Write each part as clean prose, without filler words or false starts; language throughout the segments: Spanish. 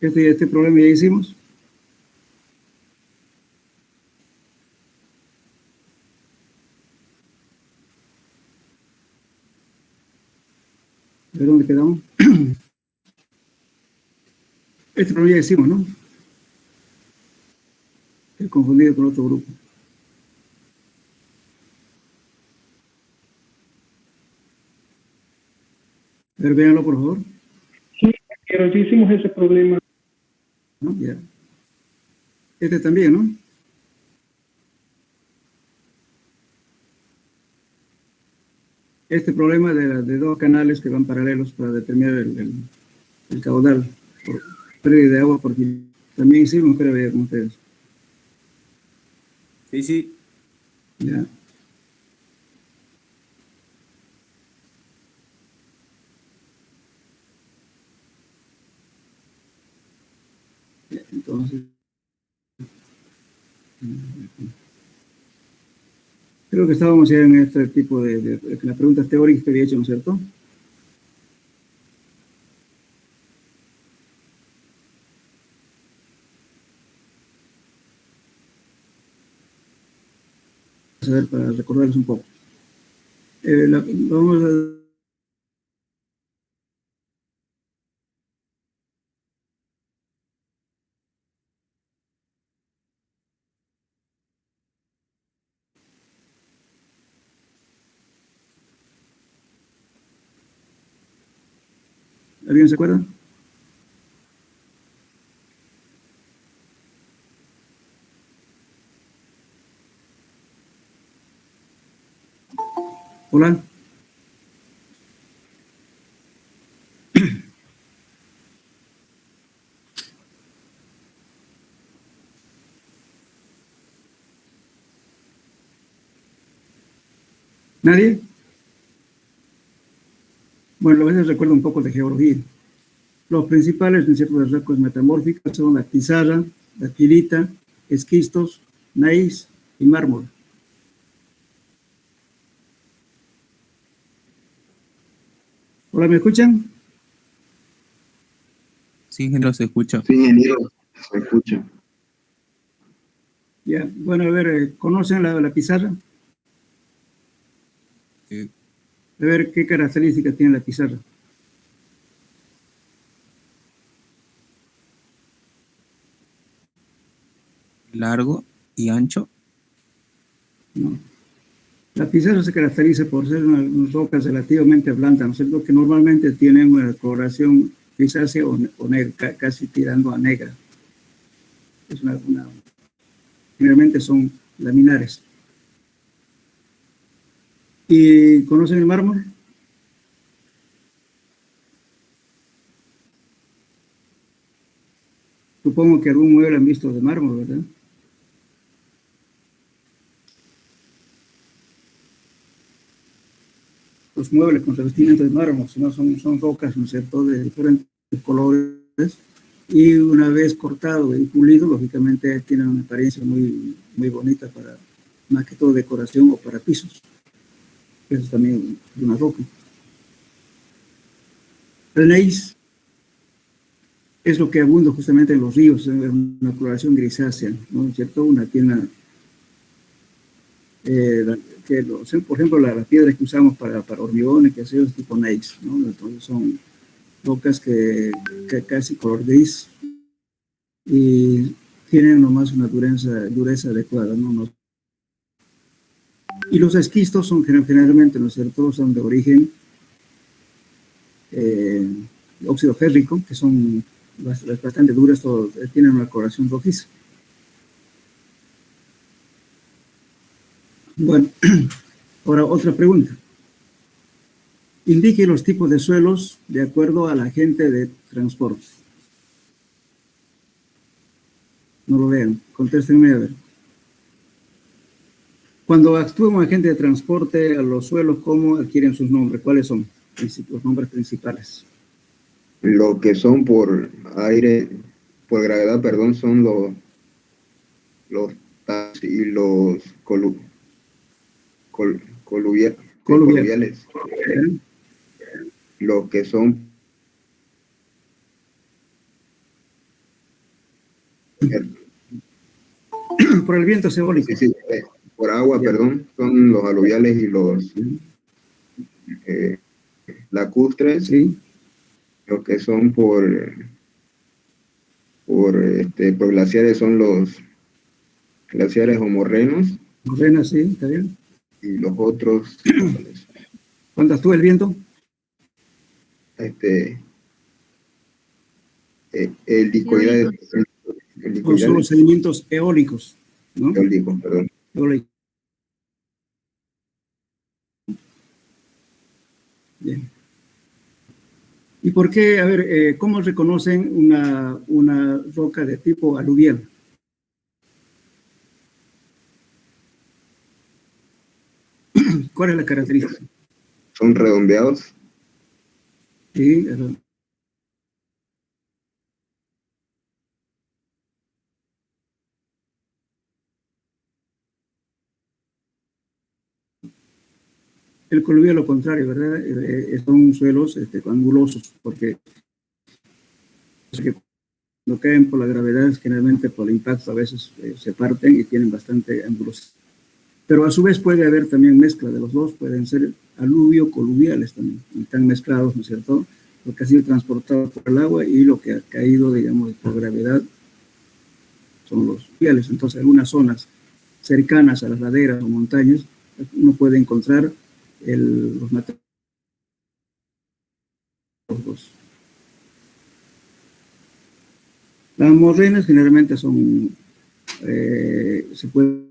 Este problema ya hicimos. ¿De dónde quedamos? Este problema ya hicimos, ¿no? He confundido con otro grupo. A ver, véanlo, por favor. Sí, pero ya hicimos ese problema. ¿No? Ya. Este también, ¿no? Este problema de dos canales que van paralelos para determinar el caudal por pérdida de agua, porque también hicimos, pero ver con ustedes. Sí, sí. Ya. Entonces, creo que estábamos ya en este tipo de las preguntas teóricas que había hecho, ¿no es cierto? A ver, para recordarles un poco. Vamos a... ¿Alguien se acuerda? Hola. ¿Nadie? Bueno, a veces recuerdo un poco de geología. Los principales en ciertos rocas metamórficas son la pizarra, la pirita, esquistos, gneiss y mármol. Hola, ¿me escuchan? Sí, ingeniero, se escucha. Sí, ingeniero, se escucha. Ya, bueno, a ver, ¿conocen la pizarra? Sí. A ver, ¿qué características tiene la pizarra? Largo y ancho. No. La pizarra se caracteriza por ser unas rocas relativamente blandas, ¿no es cierto? Que normalmente tienen una coloración grisácea o negra, casi tirando a negra. Es generalmente son laminares. ¿Y conocen el mármol? Supongo que algún mueble han visto de mármol, ¿verdad? Los muebles con revestimiento de mármol, sino son rocas, ¿no es cierto?, de diferentes colores, y una vez cortado y pulido, lógicamente tienen una apariencia muy, muy bonita para, más que todo, decoración o para pisos. Eso es también una roca. El gneiss es lo que abunda justamente en los ríos, en una coloración grisácea, ¿no es cierto? Una tiene, por ejemplo, las piedras que usamos para hormigones, que hacemos tipo gneiss, ¿no? Entonces son rocas que casi color gris y tienen nomás una dureza adecuada, ¿no? Y los esquistos son generalmente, ¿no es cierto?, son de origen óxido férrico, que son bastante duras, tienen una coloración rojiza. Bueno, ahora otra pregunta. Indique los tipos de suelos de acuerdo al agente de transporte. No lo vean, contéstenme a ver. Cuando actúa un agente de transporte a los suelos, ¿cómo adquieren sus nombres? ¿Cuáles son los nombres principales? Lo que son por aire, por gravedad, perdón, son los y los coluviales. Los que son Por el viento es eólico. Sí, sí, por agua, perdón, son los aluviales y los lacustres, Sí. lo que son por glaciares son los glaciares homorrenos Morena, sí, está bien. y los otros, ¿Cuánto actúa el viento? el discoidal, Son los sedimentos eólicos, ¿no? eólico, perdón. Eólicos. Bien. ¿Y por qué, a ver, cómo reconocen una roca de tipo aluvial? ¿Cuál es la característica? Son redondeados. Sí, el coluvial lo contrario, ¿verdad? Son suelos angulosos, porque cuando caen por la gravedad, generalmente por el impacto, a veces se parten y tienen bastante angulosidad. Pero a su vez puede haber también mezcla de los dos, pueden ser aluvio-coluviales también, y están mezclados, ¿no es cierto? Lo que ha sido transportado por el agua y lo que ha caído, digamos, por gravedad son los fluviales. Entonces, algunas zonas cercanas a las laderas o montañas, uno puede encontrar los materiales. Las morrenas generalmente son, se puede,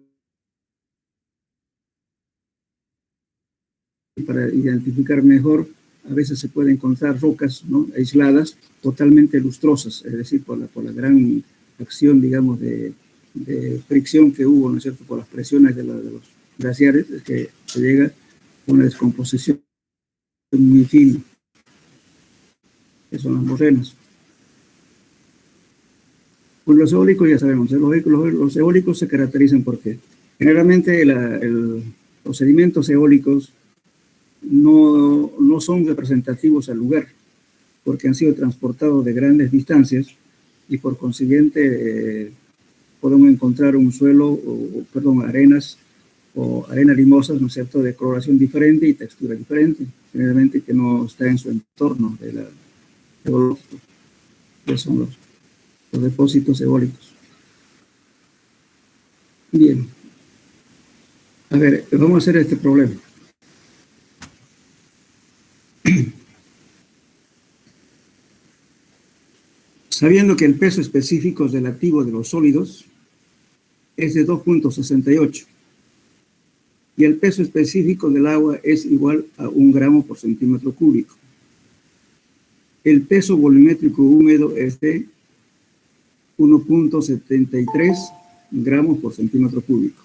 para identificar mejor, a veces se pueden encontrar rocas, ¿no?, aisladas, totalmente lustrosas, es decir, por la gran acción, digamos, de fricción que hubo, ¿no es cierto?, por las presiones de los glaciares, es que se llega a una descomposición muy fina, que son las morrenas. Pues los eólicos ya sabemos, los eólicos se caracterizan porque generalmente los sedimentos eólicos no son representativos al lugar, porque han sido transportados de grandes distancias y por consiguiente podemos encontrar un suelo, arenas o arenas limosas, ¿no es cierto?, de coloración diferente y textura diferente, generalmente que no está en su entorno geológico, que son los depósitos eólicos. Bien. A ver, vamos a hacer este problema. Sabiendo que el peso específico relativo de los sólidos es de 2.68 y el peso específico del agua es igual a 1 gramo por centímetro cúbico. El peso volumétrico húmedo es de 1.73 gramos por centímetro cúbico.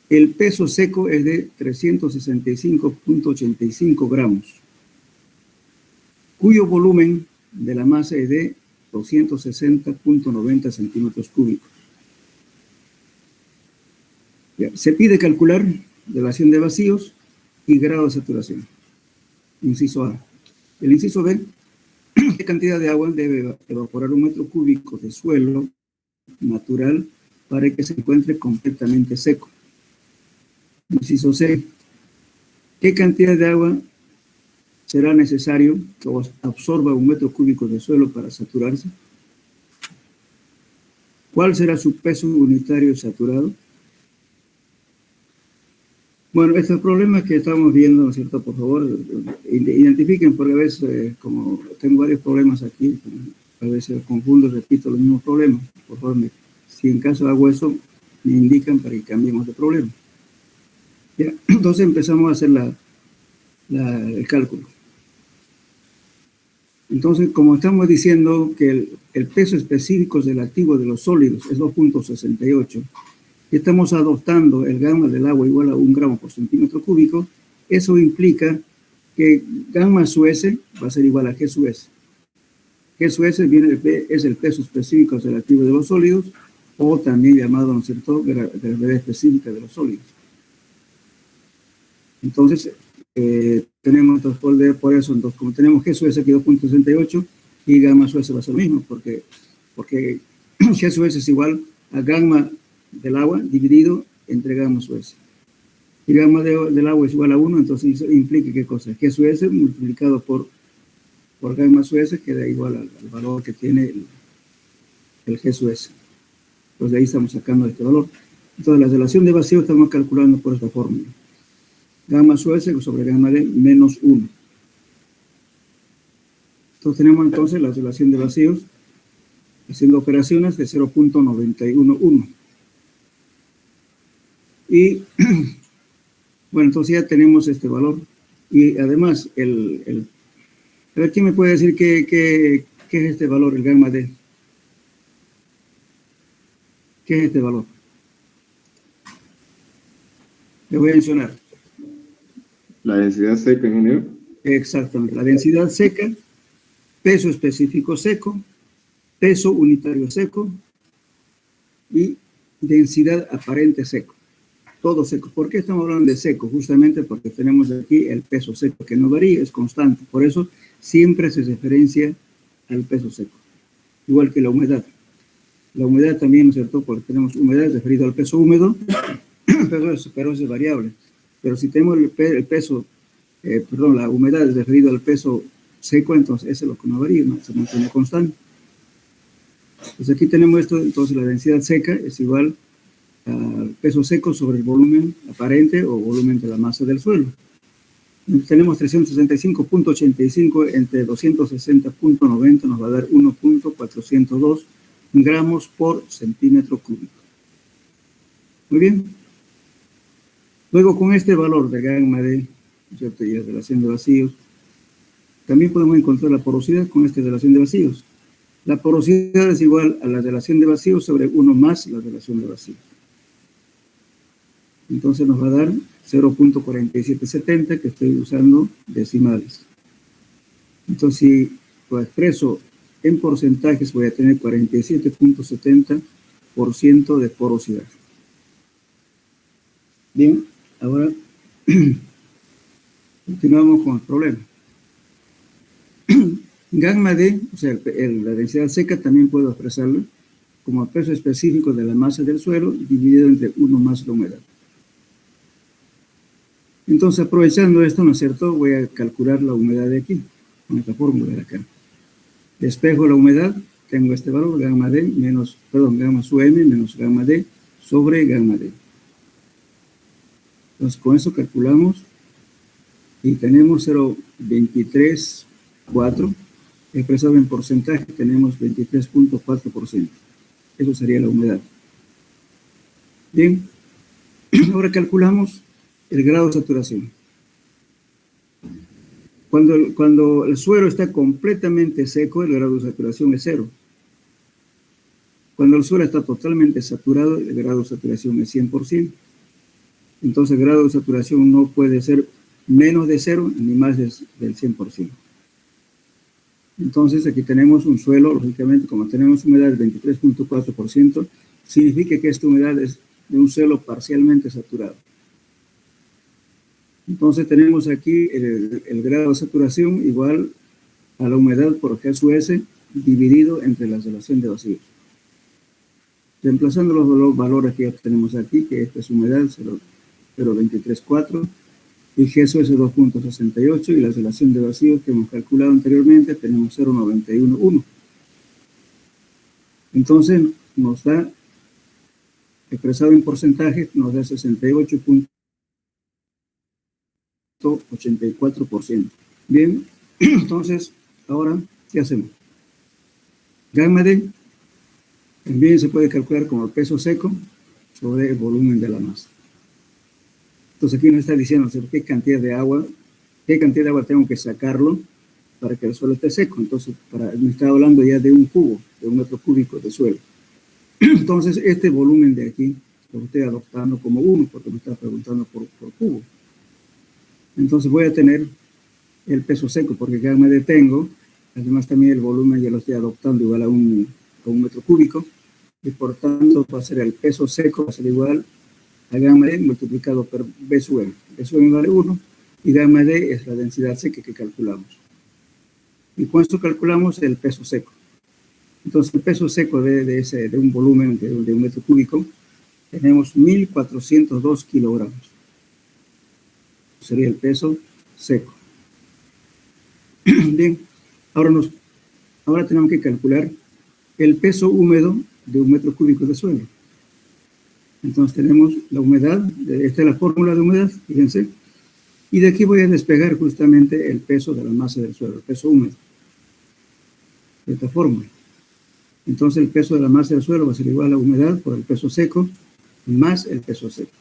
El peso seco es de 365.85 gramos, cuyo volumen de la masa es de 260.90 centímetros cúbicos. Se pide calcular relación de vacíos y grado de saturación. Inciso A. El inciso B, ¿qué cantidad de agua debe evaporar un metro cúbico de suelo natural para que se encuentre completamente seco? Inciso C, ¿qué cantidad de agua será necesario que absorba un metro cúbico de suelo para saturarse? ¿Cuál será su peso unitario saturado? Bueno, estos problemas que estamos viendo, ¿no es cierto? Por favor, identifiquen, porque a veces, como tengo varios problemas aquí, a veces confundo, repito los mismos problemas. Por favor, si en caso hago eso, me indican para que cambiemos de problema. Ya, entonces empezamos a hacer el cálculo. Entonces, como estamos diciendo que el peso específico relativo de los sólidos es 2.68, y estamos adoptando el gamma del agua igual a 1 gramo por centímetro cúbico, eso implica que gamma su S va a ser igual a G su S. G su S es el peso específico relativo de los sólidos, o también llamado, ¿no es cierto?, gravedad específica de los sólidos. Entonces, tenemos por eso, entonces, como tenemos G su S aquí 2.68 y gamma su S va a ser lo mismo, porque G sub S es igual a gamma del agua dividido entre gamma sub S. Y gamma del agua es igual a 1, entonces eso implica ¿qué cosa? G sub S multiplicado por gamma sub S queda igual al valor que tiene el G sub S. Pues de ahí estamos sacando este valor. Entonces la relación de vacío estamos calculando por esta fórmula. Gamma sub S sobre gamma D menos 1. Entonces tenemos entonces la relación de vacíos haciendo operaciones de 0.911. Y bueno, entonces ya tenemos este valor. Y además, a ver, ¿quién me puede decir qué es este valor, el gamma D? ¿Qué es este valor? Le voy a mencionar. La densidad seca, ingeniero. Exactamente, la densidad seca, peso específico seco, peso unitario seco y densidad aparente seco. Todo seco. ¿Por qué estamos hablando de seco? Justamente porque tenemos aquí el peso seco que no varía, es constante. Por eso siempre se referencia al peso seco. Igual que la humedad. La humedad también, ¿no es cierto? Porque tenemos humedad referido al peso húmedo, pero eso es variable. Pero si tenemos la humedad referido al peso seco, entonces eso es lo que no varía, ¿no? Se mantiene constante. Pues aquí tenemos esto, entonces la densidad seca es igual al peso seco sobre el volumen aparente o volumen de la masa del suelo. Tenemos 365.85 entre 260.90 nos va a dar 1.402 gramos por centímetro cúbico. Muy bien. Luego con este valor de gamma D, ¿cierto? Y la relación de vacíos, también podemos encontrar la porosidad con esta relación de vacíos. La porosidad es igual a la relación de vacíos sobre 1 más la relación de vacíos. Entonces nos va a dar 0.4770, que estoy usando decimales. Entonces, si lo expreso en porcentajes, voy a tener 47.70% de porosidad. Bien, ahora continuamos con el problema. Gamma D, o sea, la densidad seca, también puedo expresarlo como el peso específico de la masa del suelo dividido entre 1 más la humedad. Entonces, aprovechando esto, ¿no es cierto? Voy a calcular la humedad de aquí, con esta fórmula de acá. Despejo la humedad, tengo este valor, gamma sub m menos gamma D sobre gamma D. Entonces, con eso calculamos y tenemos 0.234, expresado en porcentaje, tenemos 23.4%. Eso sería la humedad. Bien, ahora calculamos el grado de saturación. Cuando el suelo está completamente seco, el grado de saturación es 0. Cuando el suelo está totalmente saturado, el grado de saturación es 100%. Entonces el grado de saturación no puede ser menos de 0 ni más del 100%. Entonces aquí tenemos un suelo, lógicamente, como tenemos humedad del 23.4%, significa que esta humedad es de un suelo parcialmente saturado. Entonces tenemos aquí el grado de saturación igual a la humedad por G sub S dividido entre la relación de vacíos. Reemplazando los valores que ya tenemos aquí, que esta es humedad 0.234 y G sub S 2.68 y la relación de vacíos que hemos calculado anteriormente tenemos 0.911. Entonces nos da, expresado en porcentaje, nos da 68.84%. Bien, entonces, ahora, ¿qué hacemos? Gamma D también se puede calcular como el peso seco sobre el volumen de la masa. Entonces aquí nos está diciendo qué cantidad de agua tengo que sacarlo para que el suelo esté seco. Entonces, me está hablando ya de un cubo, de 1 metro cúbico de suelo. Entonces, este volumen de aquí lo estoy adoptando como 1, porque me está preguntando por cubo. Entonces voy a tener el peso seco, porque gamma D tengo, además también el volumen ya lo estoy adoptando igual a un metro cúbico, y por tanto va a ser el peso seco, va a ser igual a gamma D multiplicado por B sub M. B sub M vale 1, y gamma D es la densidad seca que calculamos. Y con esto calculamos el peso seco. Entonces, el peso seco de un volumen de un metro cúbico, tenemos 1.402 kilogramos. Sería el peso seco. Bien, ahora tenemos que calcular el peso húmedo de un metro cúbico de suelo. Entonces tenemos la humedad, esta es la fórmula de humedad, fíjense, y de aquí voy a despegar justamente el peso de la masa del suelo, el peso húmedo, de esta fórmula. Entonces el peso de la masa del suelo va a ser igual a la humedad por el peso seco más el peso seco.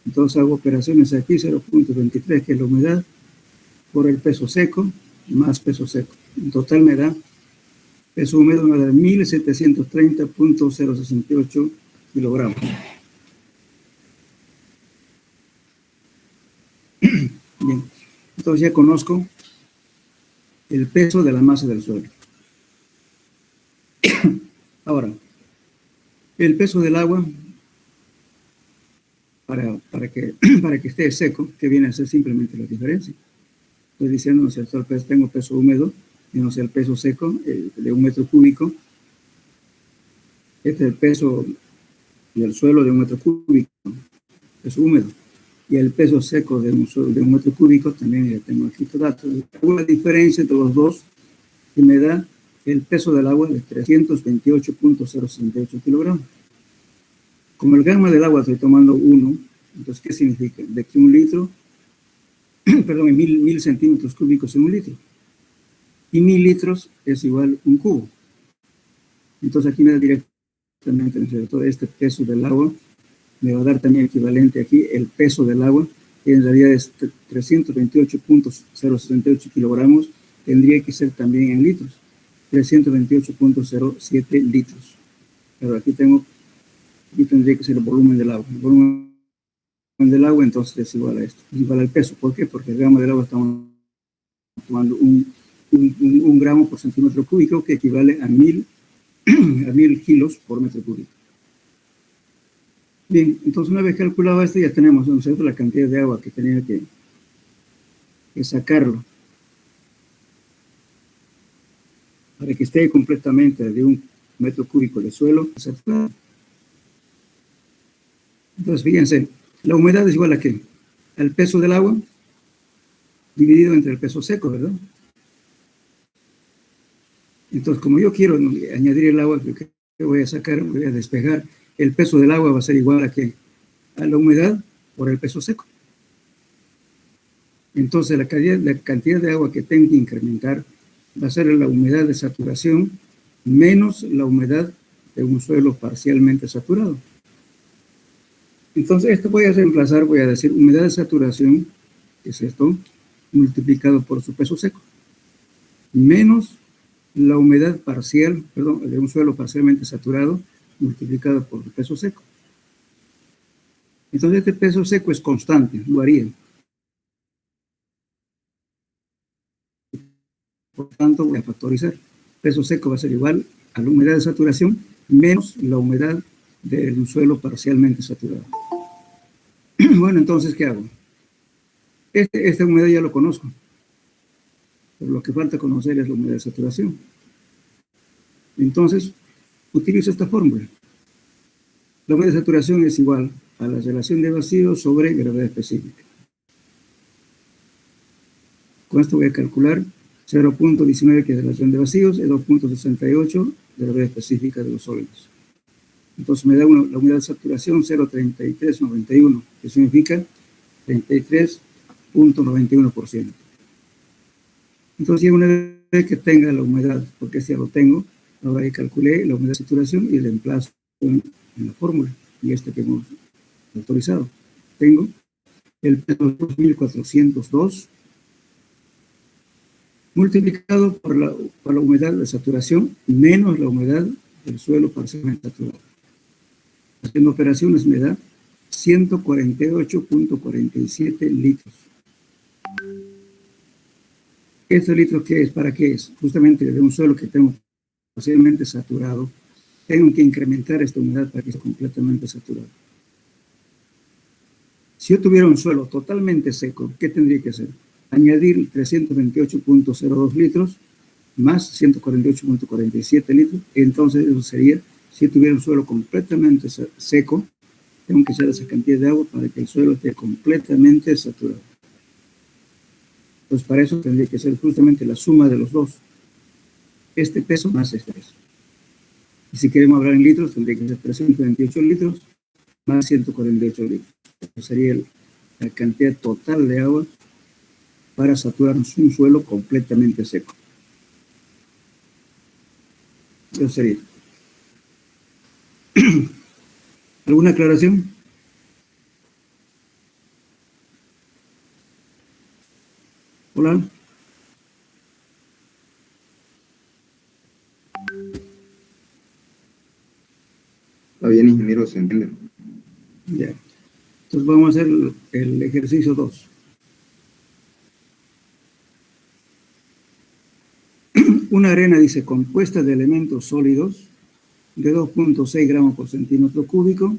Entonces hago operaciones aquí, 0.23, que es la humedad, por el peso seco más peso seco. En total me da, peso húmedo me da 1.730.068 kilogramos. Bien, entonces ya conozco el peso de la masa del suelo. Ahora, el peso del agua, para que esté seco, que viene a ser simplemente la diferencia. Estoy diciendo, ¿no es cierto? Tengo peso húmedo, y no sé, el peso seco de un metro cúbico. Este es el peso del suelo de un metro cúbico, peso húmedo. Y el peso seco de un metro cúbico, también ya tengo aquí estos datos. La diferencia entre los dos, que me da el peso del agua de 328.068 kilogramos. Como el gamma del agua estoy tomando 1, entonces, ¿qué significa? De que un litro, perdón, 1000 centímetros cúbicos en un litro. Y 1000 litros es igual a un cubo. Entonces, aquí me da directamente todo este peso del agua. Me va a dar también equivalente aquí el peso del agua, que en realidad es 328.068 kilogramos. Tendría que ser también en litros. 328.07 litros. Pero aquí tendría que ser el volumen del agua. El volumen del agua entonces es igual a esto, es igual al peso. ¿Por qué? Porque el gramo del agua estamos tomando un gramo por centímetro cúbico, que equivale a 1000 kilos por metro cúbico. Bien, entonces una vez calculado esto, ya tenemos, ¿no es cierto?, la cantidad de agua que tenía que sacarlo para que esté completamente de un metro cúbico de suelo saturado. Entonces, fíjense, la humedad es igual a ¿qué? Al peso del agua dividido entre el peso seco, ¿verdad? Entonces, como yo quiero añadir el agua, ¿qué voy a sacar? Voy a despejar. El peso del agua va a ser igual a ¿qué? A la humedad por el peso seco. Entonces, la cantidad de agua que tengo que incrementar va a ser la humedad de saturación menos la humedad de un suelo parcialmente saturado. Entonces, esto voy a reemplazar, voy a decir humedad de saturación, que es esto, multiplicado por su peso seco, menos la humedad parcial, perdón, de un suelo parcialmente saturado, multiplicado por el peso seco. Entonces, este peso seco es constante, no varía. Por tanto, voy a factorizar. Peso seco va a ser igual a la humedad de saturación menos la humedad del suelo parcialmente saturado. Bueno, entonces, ¿qué hago? Esta humedad ya lo conozco. Pero lo que falta conocer es la humedad de saturación. Entonces, utilizo esta fórmula. La humedad de saturación es igual a la relación de vacío sobre gravedad específica. Con esto voy a calcular 0.19, que es la relación de vacíos, y 2.68 de gravedad específica de los sólidos. Entonces me da la humedad de saturación 0.3391, que significa 33.91%. Entonces, ya una vez que tenga la humedad, porque ya lo tengo, ahora ya calculé la humedad de saturación y la emplazo en la fórmula, y que hemos autorizado. Tengo el peso 2402 multiplicado por la humedad de saturación menos la humedad del suelo parcialmente saturado. Haciendo operaciones me da 148.47 litros. ¿Este litro qué es? ¿Para qué es? Justamente de un suelo que tengo parcialmente saturado, tengo que incrementar esta humedad para que esté completamente saturado. Si yo tuviera un suelo totalmente seco, ¿qué tendría que hacer? Añadir 328.02 litros más 148.47 litros. Entonces eso sería, si tuviera un suelo completamente seco, tengo que echar esa cantidad de agua para que el suelo esté completamente saturado. Pues para eso tendría que ser justamente la suma de los dos. Este peso más este peso. Y si queremos hablar en litros, tendría que ser 328 litros más 148 litros. Eso sería la cantidad total de agua para saturar un suelo completamente seco. Eso sería. ¿Alguna aclaración? Hola. Está bien, ingeniero, se entiende. Ya. Entonces vamos a hacer el ejercicio 2. Una arena, dice, compuesta de elementos sólidos de 2.6 gramos por centímetro cúbico,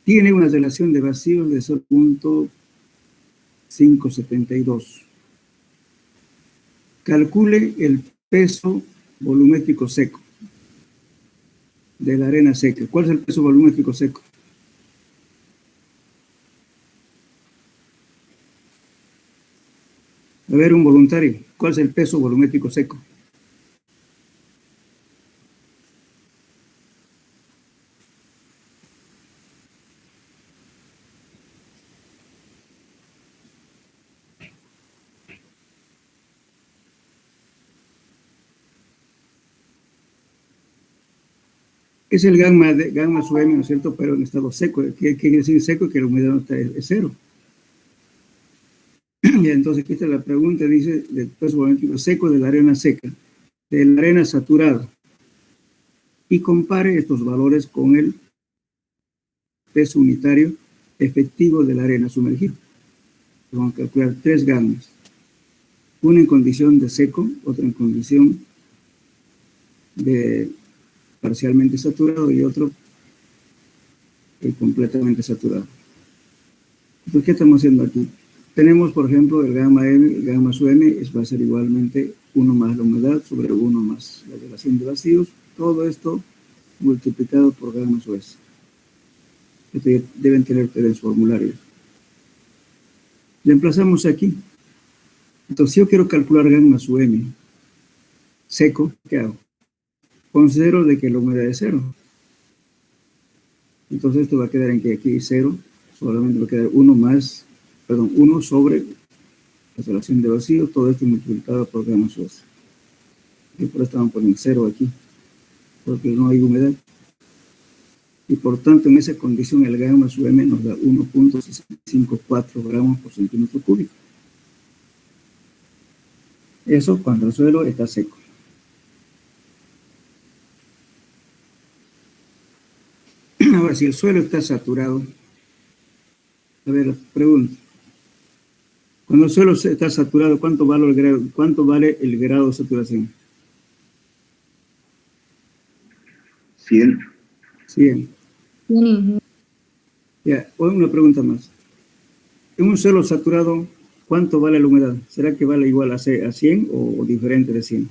tiene una relación de vacíos de 0.572. Calcule el peso volumétrico seco de la arena seca. ¿Cuál es el peso volumétrico seco? A ver, un voluntario, ¿cuál es el peso volumétrico seco? Es el gamma sub m, ¿no es cierto? Pero en estado seco. ¿Qué quiere decir seco? Que la humedad no está, es cero. Y entonces aquí está la pregunta, dice, del peso volumétrico seco de la arena seca, de la arena saturada. Y compare estos valores con el peso unitario efectivo de la arena sumergida. Vamos a calcular 3 gammas. Una en condición de seco, otra en condición de parcialmente saturado y otro completamente saturado. Entonces, ¿qué estamos haciendo aquí? Tenemos, por ejemplo, el gamma M, el gamma sub M va a ser igualmente 1 más la humedad sobre 1 más la relación de vacíos. Todo esto multiplicado por gamma sub S. Esto deben tener ustedes en su formulario. Reemplazamos aquí. Entonces, si yo quiero calcular gamma sub M seco, ¿qué hago? Considero de que la humedad es 0. Entonces esto va a quedar en que aquí 0, solamente va a quedar 1 sobre la relación de vacío, todo esto multiplicado por gamma sub S. Y por eso estamos poniendo 0 aquí, porque no hay humedad. Y por tanto, en esa condición, el gamma sub M nos da 1.654 gramos por centímetro cúbico. Eso cuando el suelo está seco. Ahora, si el suelo está saturado, a ver, pregunta. Cuando el suelo está saturado, ¿cuánto vale el grado de saturación? 100. 100. Ya, una pregunta más. En un suelo saturado, ¿cuánto vale la humedad? ¿Será que vale igual a 100 o diferente de 100?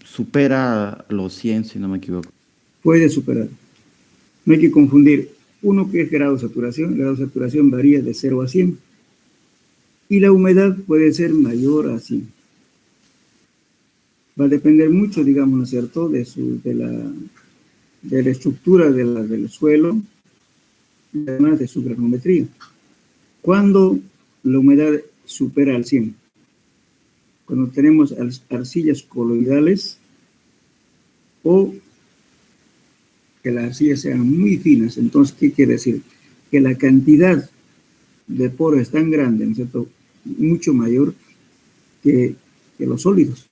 Supera los 100, si no me equivoco. Puede superar. No hay que confundir. Uno que es grado de saturación. El grado de saturación varía de 0 a 100. Y la humedad puede ser mayor a 100. Va a depender mucho, digamos, ¿no es cierto?, de la estructura del suelo y además de su granometría. Cuando la humedad supera al 100, cuando tenemos arcillas coloidales o que las arcillas sean muy finas, entonces, ¿qué quiere decir? Que la cantidad de poros es tan grande, ¿no es cierto?, mucho mayor que los sólidos.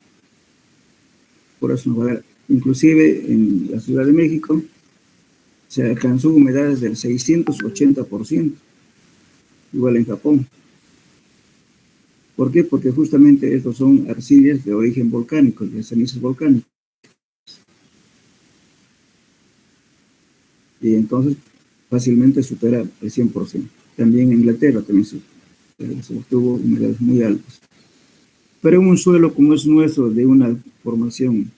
Por eso nos va a dar, inclusive en la Ciudad de México, se alcanzó humedades del 680%, igual en Japón. ¿Por qué? Porque justamente estos son arcillas de origen volcánico, de cenizas volcánicas. Y entonces fácilmente supera el 100%. También en Inglaterra también se obtuvo humedades muy altas. Pero en un suelo como es nuestro, de una formación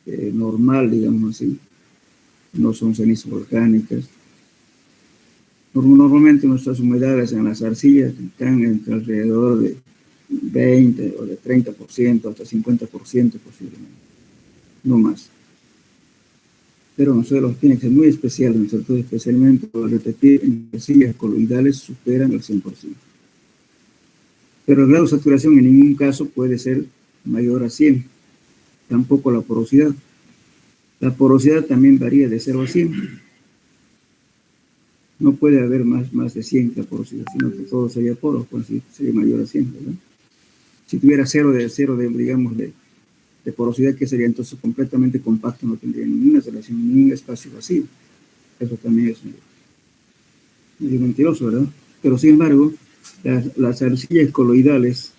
normal, digamos así, no son cenizas volcánicas, normalmente nuestras humedades en las arcillas están entre alrededor de 20 o de 30%, hasta 50% posiblemente, no más. Pero en suelos tienen que ser muy especiales, nosotros especialmente, por repetir, en arcillas coloidales superan el 100%. Pero el grado de saturación en ningún caso puede ser mayor a 100, tampoco la porosidad. La porosidad también varía de 0 a 100. No puede haber más de 100 la porosidad, sino que todo sería poro, pues sería mayor a 100, ¿verdad? Si tuviera cero digamos, de porosidad, que sería entonces completamente compacto, no tendría ninguna relación, ningún espacio vacío. Eso también es medio mentiroso, ¿verdad? Pero sin embargo, las arcillas coloidales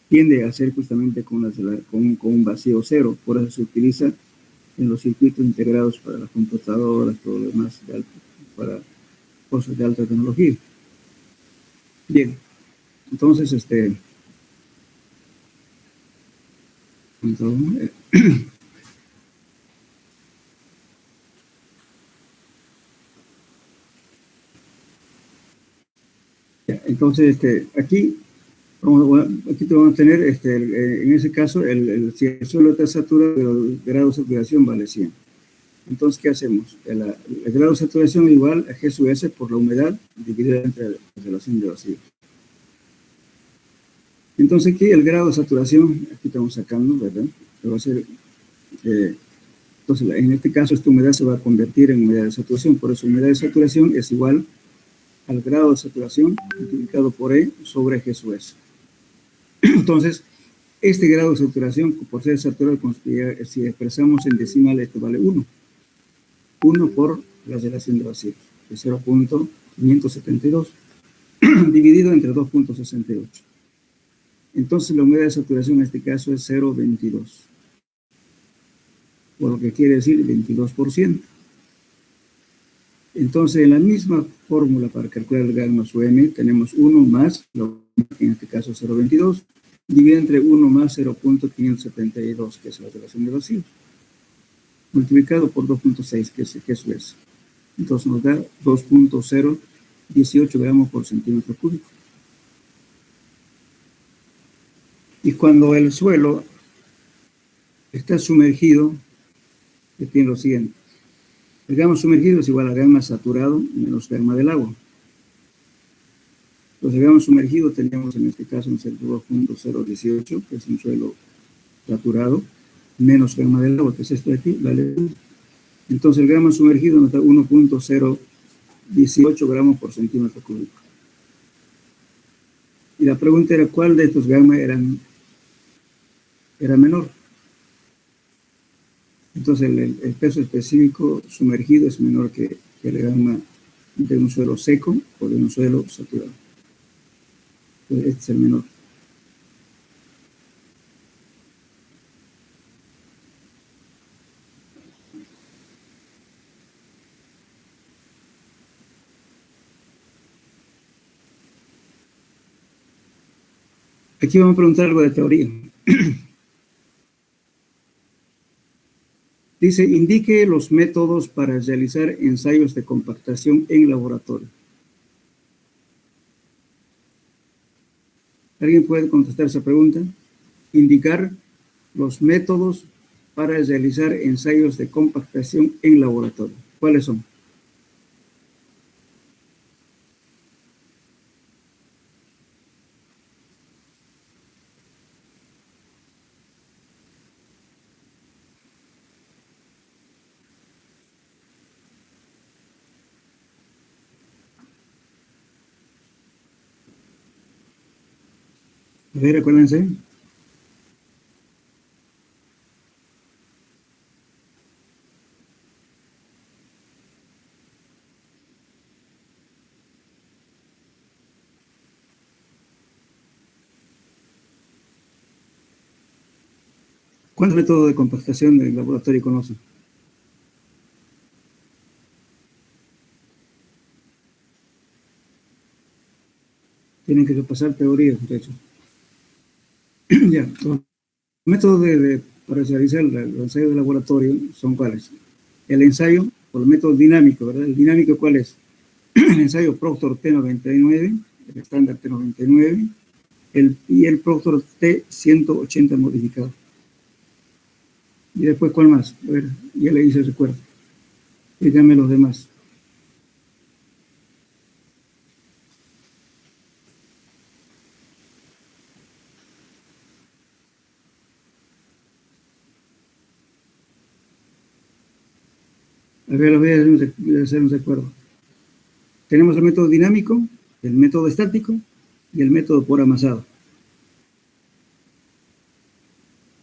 tienden a ser justamente con un vacío cero, por eso se utiliza en los circuitos integrados para las computadoras, todo lo demás, para cosas de alta tecnología. Bien, entonces, entonces aquí te vamos a tener, en ese caso, si el suelo está saturado, el grado de saturación vale 100. Entonces, ¿qué hacemos? El grado de saturación es igual a G sub S por la humedad dividida entre la relación de vacío. Entonces, aquí el grado de saturación, aquí estamos sacando, ¿verdad? Que va a ser, entonces, en este caso, esta humedad se va a convertir en humedad de saturación. Por eso, humedad de saturación es igual al grado de saturación multiplicado por E sobre G sub S. Entonces, este grado de saturación, por ser saturado, si expresamos en decimal, esto vale 1. 1 por la relación de vacío, de 0.572, dividido entre 2.68. Entonces, la humedad de saturación en este caso es 0.22, por lo que quiere decir 22%. Entonces, en la misma fórmula para calcular el gamma sub m, tenemos 1 más, en este caso 0.22, dividido entre 1 más 0.572, que es la relación de vacío, multiplicado por 2.6, que es su S. Entonces nos da 2.018 gramos por centímetro cúbico. Y cuando el suelo está sumergido, tiene lo siguiente. El gamma sumergido es igual a gamma saturado menos gamma del agua. Entonces, el gamma sumergido tenemos en este caso un 2.018, que es un suelo saturado, menos gamma del agua, que es esto de aquí, vale 1. Entonces, el gamma sumergido nos da 1.018 gramos por centímetro cúbico. Y la pregunta era, ¿cuál de estos gamma era menor? Entonces, el peso específico sumergido es menor que el gamma de un suelo seco o de un suelo saturado. Entonces, este es el menor. Aquí vamos a preguntar algo de teoría. Dice, indique los métodos para realizar ensayos de compactación en laboratorio. ¿Alguien puede contestar esa pregunta? Indicar los métodos para realizar ensayos de compactación en laboratorio. ¿Cuáles son? A ver, acuérdense. ¿Cuántos métodos de compactación del laboratorio conocen? Tienen que repasar teoría, muchachos. Ya, los métodos para realizar el ensayo de laboratorio son cuáles. El ensayo por el método dinámico, ¿verdad? El dinámico, ¿cuál es? El ensayo Proctor T99, el estándar T99, y el Proctor T180 modificado. Y después, ¿cuál más? A ver, ya le hice el recuerdo. Díganme los demás. A ver, los voy a hacer un recuerdo. Tenemos el método dinámico, el método estático y el método por amasado.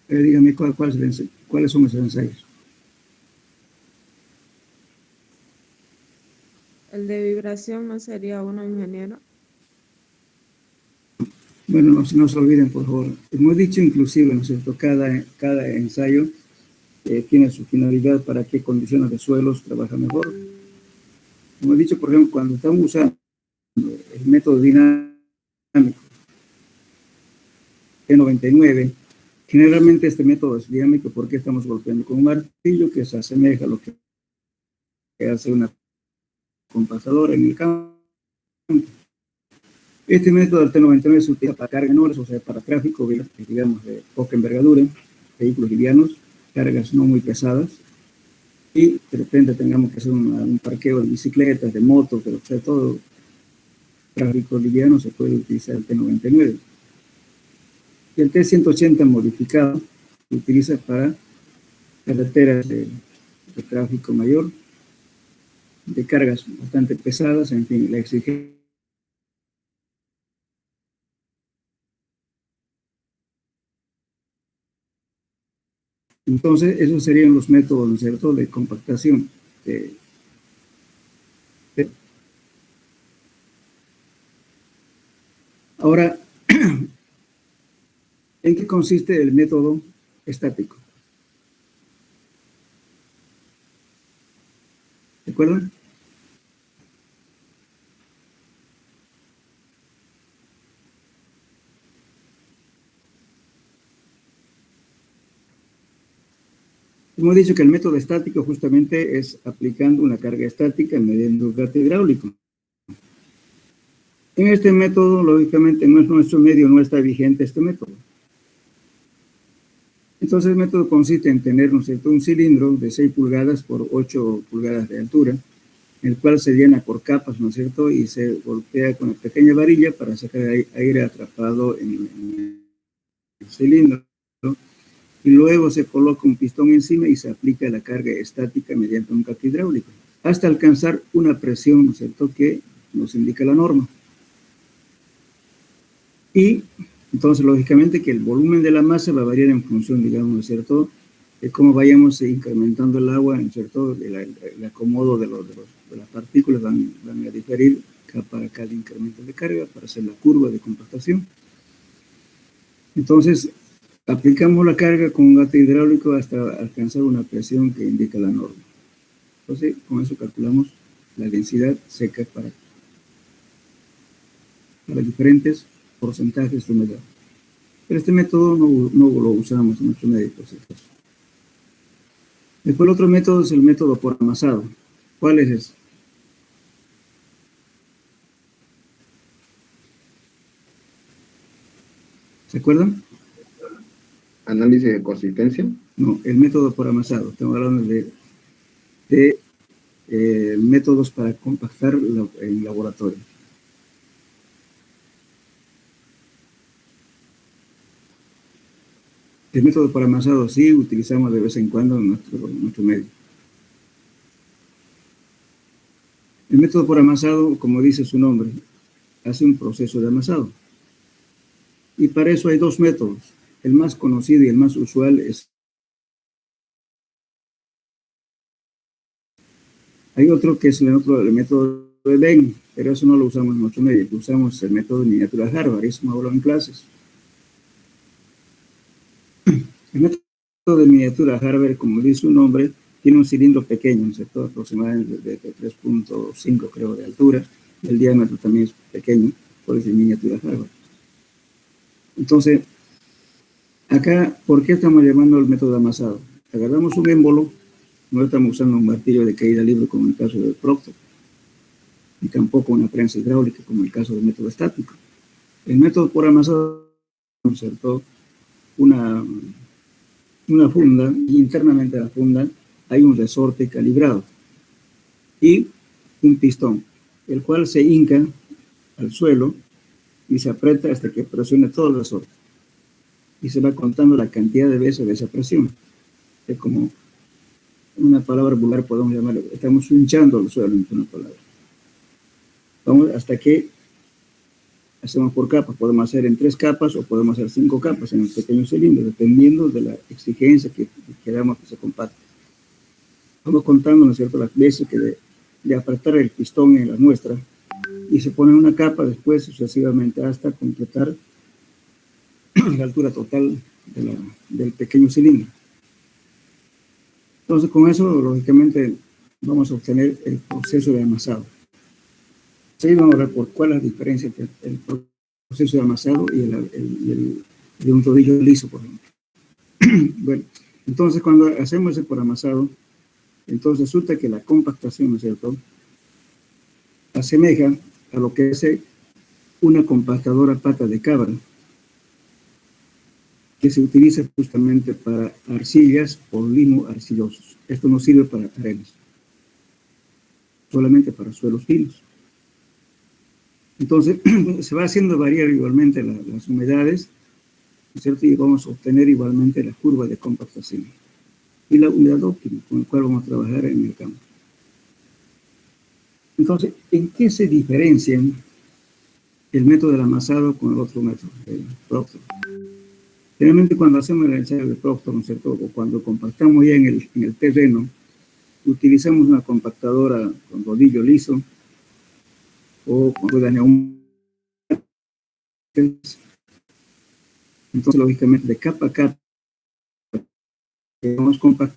Díganme cuáles son esos ensayos. El de vibración no sería uno, ingeniero. Bueno, no se olviden, por favor. Hemos dicho inclusive, ¿no es cierto? Cada ensayo tiene su finalidad, para qué condiciones de suelos trabaja mejor. Como he dicho, por ejemplo, cuando estamos usando el método dinámico T99, generalmente este método es dinámico porque estamos golpeando con un martillo que se asemeja a lo que hace una compasadora en el campo. Este método del T99 se utiliza para cargas menores, o sea, para tráfico, digamos, de poca envergadura, vehículos livianos, cargas no muy pesadas, y de repente tengamos que hacer un parqueo de bicicletas, de motos, pero sobre todo tráfico liviano se puede utilizar el T99. Y el T180 modificado se utiliza para carreteras de tráfico mayor, de cargas bastante pesadas, en fin, la exigencia. Entonces, esos serían los métodos, ¿no es cierto?, de compactación. Ahora, ¿en qué consiste el método estático? ¿De acuerdo? Hemos dicho que el método estático justamente es aplicando una carga estática mediante un gato hidráulico. En este método, lógicamente, no es nuestro medio, no está vigente este método. Entonces, el método consiste en tener, ¿no es cierto?, un cilindro de 6 pulgadas por 8 pulgadas de altura, el cual se llena por capas, ¿no es cierto?, y se golpea con una pequeña varilla para sacar aire atrapado en el cilindro. Y luego se coloca un pistón encima y se aplica la carga estática mediante un gato hidráulico, hasta alcanzar una presión, ¿no es cierto?, que nos indica la norma. Y entonces, lógicamente, que el volumen de la masa va a variar en función, digamos, ¿no es cierto?, de cómo vayamos incrementando el agua, ¿no es cierto?, el acomodo de las partículas van a diferir para cada incremento de carga, para hacer la curva de compactación. Entonces, aplicamos la carga con un gato hidráulico hasta alcanzar una presión que indica la norma. Entonces, con eso calculamos la densidad seca para diferentes porcentajes de humedad. Pero este método no lo usamos en nuestro medio, por si acaso. Después el otro método es el método por amasado. ¿Cuál es ese? ¿Se acuerdan? Análisis de consistencia. No, el método por amasado. Estamos hablando de métodos para compactar en laboratorio. El método por amasado sí utilizamos de vez en cuando en nuestro medio. El método por amasado, como dice su nombre, hace un proceso de amasado. Y para eso hay dos métodos. El más conocido y el más usual es... Hay otro que es el método de Venn, pero eso no lo usamos en nuestro medio. Usamos el método de miniatura Harvard, eso hemos hablado en clases. El método de miniatura Harvard, como dice su nombre, tiene un cilindro pequeño, un aproximadamente de 3.5 creo de altura. El diámetro también es pequeño. por eso es miniatura Harvard. Entonces, acá, ¿por qué estamos llamando al método de amasado? Agarramos un émbolo, no estamos usando un martillo de caída libre como en el caso del Proctor, y tampoco una prensa hidráulica como en el caso del método estático. El método por amasado insertó una funda, y internamente a la funda hay un resorte calibrado y un pistón, el cual se hinca al suelo y se aprieta hasta que presione todo el resorte. Y se va contando la cantidad de veces de esa presión. Es como una palabra vulgar, podemos llamarlo, estamos hinchando el suelo en una palabra. Vamos hasta que hacemos por capas, podemos hacer en 3 capas o podemos hacer 5 capas en el pequeño cilindro, dependiendo de la exigencia que queramos que se compacte. Vamos contando, ¿no es cierto?, las veces que de apretar el pistón en la muestra y se pone una capa después sucesivamente hasta completar la altura total del pequeño cilindro. Entonces, con eso, lógicamente, vamos a obtener el proceso de amasado. Sí, vamos a ver por cuál es la diferencia entre el proceso de amasado y el de un rodillo liso, por ejemplo. Bueno, entonces cuando hacemos ese por amasado, entonces resulta que la compactación, ¿no es cierto?, asemeja a lo que hace una compactadora pata de cabra, que se utiliza justamente para arcillas o limo arcillosos. Esto no sirve para arenas, solamente para suelos finos. Entonces, se va haciendo variar igualmente las humedades, ¿no es cierto? Y vamos a obtener igualmente la curva de compactación y la humedad óptima con la cual vamos a trabajar en el campo. Entonces, ¿en qué se diferencian el método del amasado con el otro método, el Proctor? Generalmente cuando hacemos el ensayo de Proctor, ¿no es cierto?, o cuando compactamos ya en el terreno, utilizamos una compactadora con rodillo liso o con ruedas neumáticas. Entonces, lógicamente, de capa a capa, vamos compactando,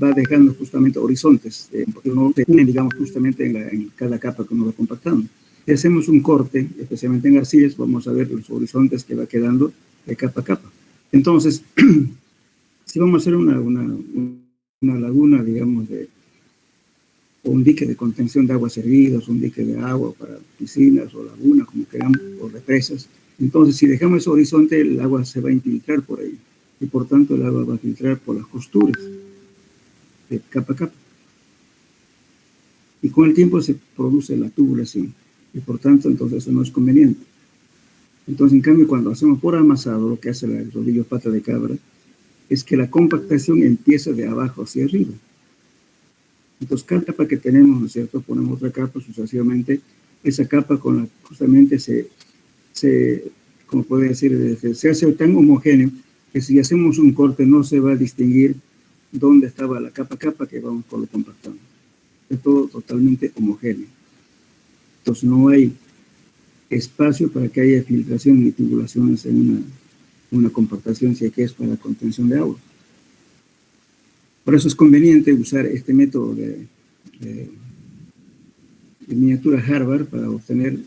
va dejando justamente horizontes, porque uno se une, digamos, justamente en cada capa que uno va compactando. Si hacemos un corte, especialmente en arcillas, vamos a ver los horizontes que va quedando de capa a capa. Entonces, si vamos a hacer una laguna, digamos, o un dique de contención de aguas servidas, un dique de agua para piscinas o lagunas, como queramos, o represas, entonces si dejamos ese horizonte, el agua se va a infiltrar por ahí, y por tanto el agua va a filtrar por las costuras de capa a capa. Y con el tiempo se produce la tubulación, y por tanto entonces eso no es conveniente. Entonces, en cambio, cuando hacemos por amasado, lo que hace el rodillo pata de cabra, es que la compactación empieza de abajo hacia arriba. Entonces, cada capa que tenemos, ¿no es cierto?, ponemos otra capa sucesivamente, esa capa con la, justamente como puede decir, se hace tan homogéneo que si hacemos un corte no se va a distinguir dónde estaba la capa a capa que vamos por lo compactando. Es todo totalmente homogéneo. Entonces, no hay espacio para que haya filtración ni tubulaciones en una compactación, si es que es para contención de agua. Por eso es conveniente usar este método de miniatura Harvard para obtener,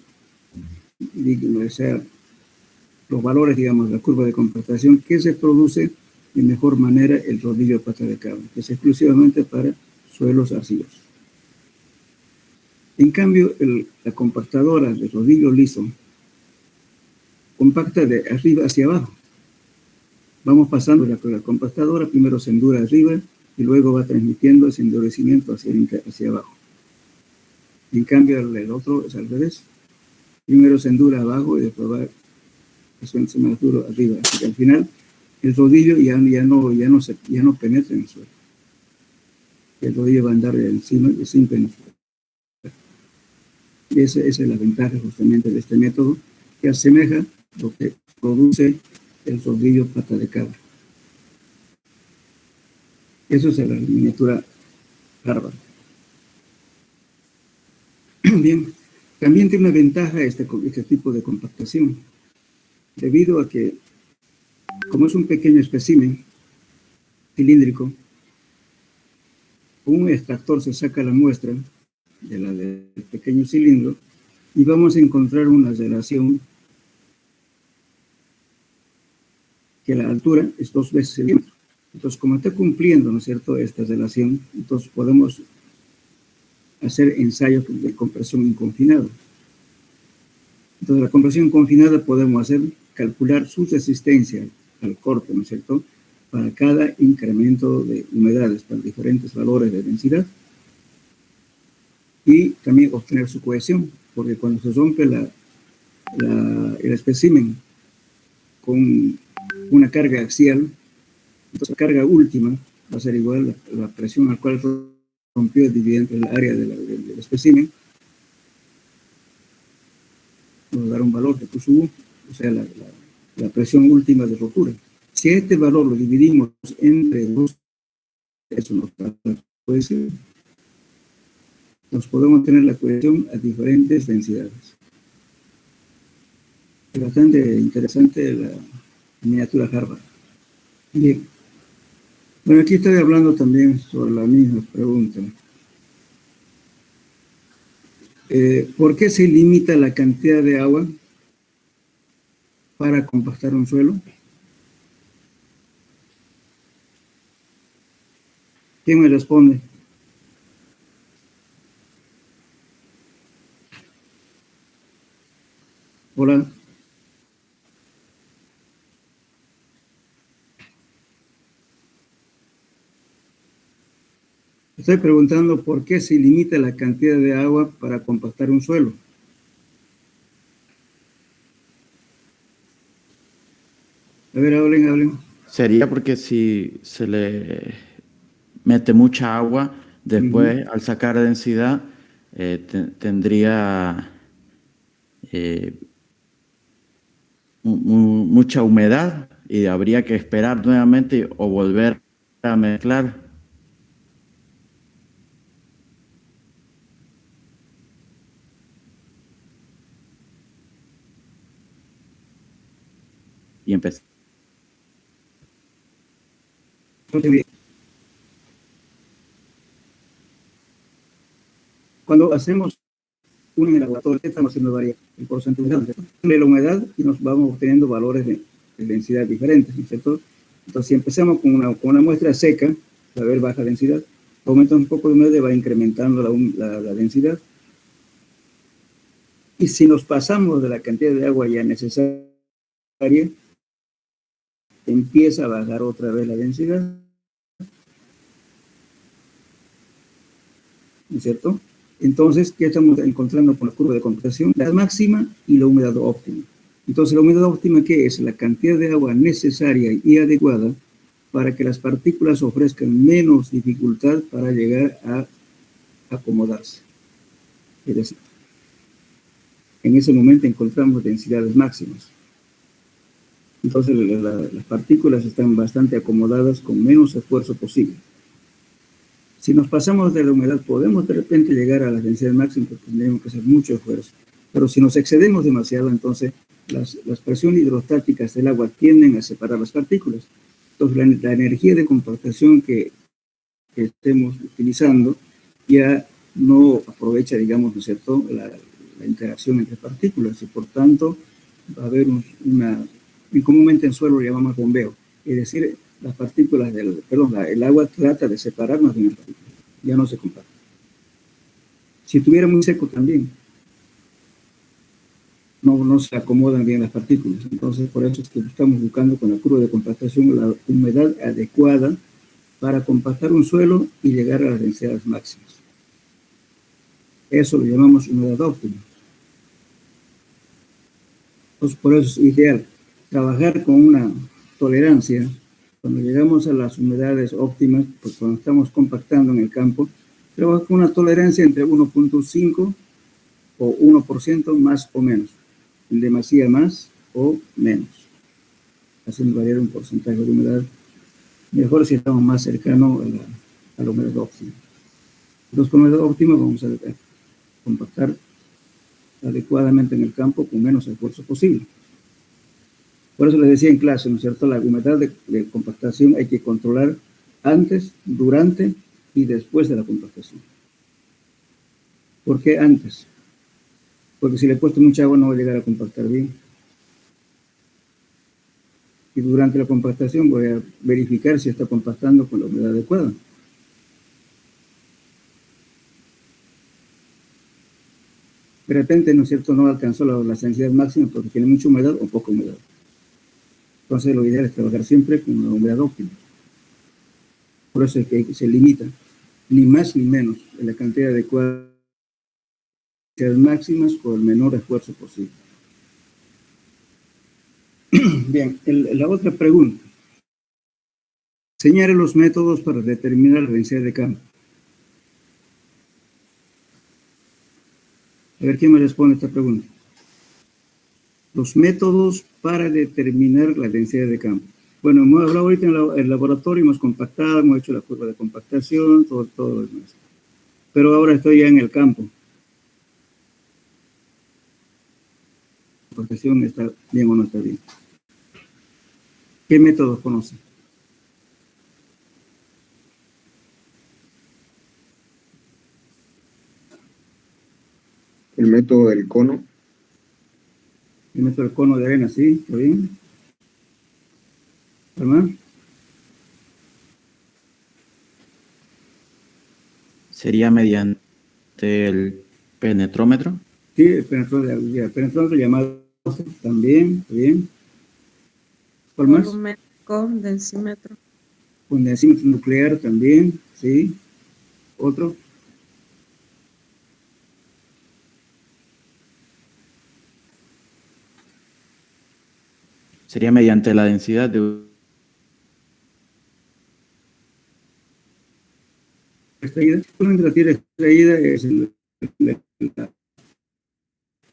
o sea, los valores, digamos, de la curva de compactación que se produce de mejor manera el rodillo de pata de cabra, que es exclusivamente para suelos arcillosos. En cambio, la compactadora de rodillo liso compacta de arriba hacia abajo. Vamos pasando la compactadora, primero se endura arriba y luego va transmitiendo ese endurecimiento hacia abajo. En cambio, el otro es al revés. Primero se endura abajo y después va haciéndose más duro arriba. Así que al final, el rodillo ya no penetra en el suelo. El rodillo va a andar encima sin penetrar. Y esa es la ventaja justamente de este método, que asemeja lo que produce el rodillo pata de cabra. Eso es la miniatura Harvard. Bien, también tiene una ventaja este tipo de compactación, debido a que, como es un pequeño espécimen cilíndrico, con un extractor se saca la muestra del pequeño cilindro y vamos a encontrar una relación que la altura es 2 veces el diámetro. Entonces, como está cumpliendo, ¿no es cierto?, esta relación, entonces podemos hacer ensayos de compresión inconfinada. Entonces, la compresión confinada podemos calcular su resistencia al corte, ¿no es cierto?, para cada incremento de humedades, para diferentes valores de densidad. Y también obtener su cohesión, porque cuando se rompe el espécimen con una carga axial, entonces la carga última va a ser igual a la presión al cual rompió dividida entre el área del espécimen. Nos dará un valor de Q, o sea, la presión última de rotura. Si este valor lo dividimos entre 2, eso nos da la cohesión. Nos podemos tener la cohesión a diferentes densidades. Es bastante interesante la miniatura Harvard. Bien. Bueno, aquí estoy hablando también sobre la misma pregunta. ¿Por qué se limita la cantidad de agua para compactar un suelo? ¿Quién me responde? Hola. Estoy preguntando por qué se limita la cantidad de agua para compactar un suelo. A ver, hablen. Sería porque si se le mete mucha agua, después al sacar densidad, tendría mucha humedad y habría que esperar nuevamente o volver a mezclar. Y empezar. Cuando hacemos un laboratorio, estamos haciendo varias el porcentaje de la humedad y nos vamos obteniendo valores de densidad diferentes, ¿no es cierto? Entonces, si empezamos con una muestra seca, va a haber baja densidad, aumenta un poco de humedad y va incrementando la densidad. Y si nos pasamos de la cantidad de agua ya necesaria, empieza a bajar otra vez la densidad, ¿no es cierto? Entonces, ¿qué estamos encontrando con la curva de compresión? La máxima y la humedad óptima. Entonces, la humedad óptima, ¿qué es? La cantidad de agua necesaria y adecuada para que las partículas ofrezcan menos dificultad para llegar a acomodarse. Es decir, en ese momento encontramos densidades máximas. Entonces, las partículas están bastante acomodadas con menos esfuerzo posible. Si nos pasamos de la humedad, podemos de repente llegar a las densidades máximas, pero tendremos que hacer mucho esfuerzo. Pero si nos excedemos demasiado, entonces las presiones hidrostáticas del agua tienden a separar las partículas. Entonces, la energía de compactación que estemos utilizando ya no aprovecha, digamos, ¿no es cierto?, la interacción entre partículas y, por tanto, va a haber comúnmente en suelo lo llamamos bombeo, es decir, las partículas el agua trata de separar más bien las partículas, ya no se compacta. Si estuviera muy seco también, no se acomodan bien las partículas. Entonces, por eso es que estamos buscando con la curva de compactación la humedad adecuada para compactar un suelo y llegar a las densidades máximas. Eso lo llamamos humedad óptima. Entonces, por eso es ideal trabajar con una tolerancia. Cuando llegamos a las humedades óptimas, pues cuando estamos compactando en el campo, trabajar con una tolerancia entre 1.5 o 1% más o menos, en demasía más o menos, haciendo variar un porcentaje de humedad. Mejor si estamos más cercanos a la humedad óptima. Entonces, con humedad óptima vamos a compactar adecuadamente en el campo con menos esfuerzo posible. Por eso les decía en clase, ¿no es cierto?, la humedad de compactación hay que controlar antes, durante y después de la compactación. ¿Por qué antes? Porque si le he puesto mucha agua no va a llegar a compactar bien. Y durante la compactación voy a verificar si está compactando con la humedad adecuada. De repente, ¿no es cierto?, no alcanzó la densidad máxima porque tiene mucha humedad o poca humedad. Entonces, lo ideal es trabajar siempre con una humedad óptima. Por eso es que se limita, ni más ni menos, en la cantidad adecuada máximas con el menor esfuerzo posible. Bien, la otra pregunta. Señale los métodos para determinar la densidad de campo. A ver quién me responde esta pregunta. Los métodos para determinar la densidad de campo. Bueno, hemos hablado ahorita en el laboratorio, hemos compactado, hemos hecho la curva de compactación, todo lo demás. Pero ahora estoy ya en el campo. La compactación está bien o no está bien. ¿Qué métodos conocen? El método del cono. El método del cono de arena, ¿sí? ¿Está bien? ¿Verdad? ¿Sería mediante el penetrómetro? Sí, el penetrómetro llamado también, ¿está bien? ¿Cuál más? Volumétrico, densímetro. Con densímetro nuclear también, ¿sí? Otro. Sería mediante la densidad de... Extraída. Una tierra extraída es